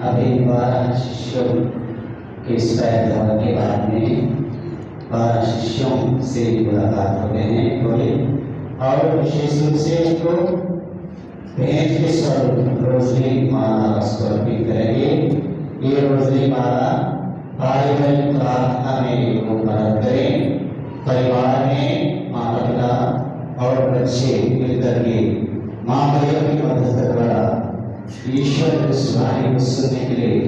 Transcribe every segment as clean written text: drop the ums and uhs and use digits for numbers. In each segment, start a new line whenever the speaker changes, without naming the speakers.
अभी 12 शिष्यों के इस पैर धर्म के बाद में 12 शिष्यों से मुलाकात हो गए हैं बोले, और विशेष रूप से उनको भेंट के स्वरूप रोजरी माला समर्पित करेंगे। ये रोजरी माला पारिवारिक प्रार्थना में लोग मदद करें, परिवार में माता पिता और बच्चे मिलकर के माँ मरियम की मदद द्वारा ईश्वर के सुनाई को सुनने के लिए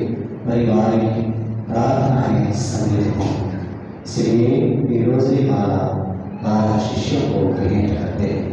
परिवार की प्रार्थना में सम्मिलित हों। इसलिए ये रोजरी माला 12 शिष्यों को भेंट करते हैं।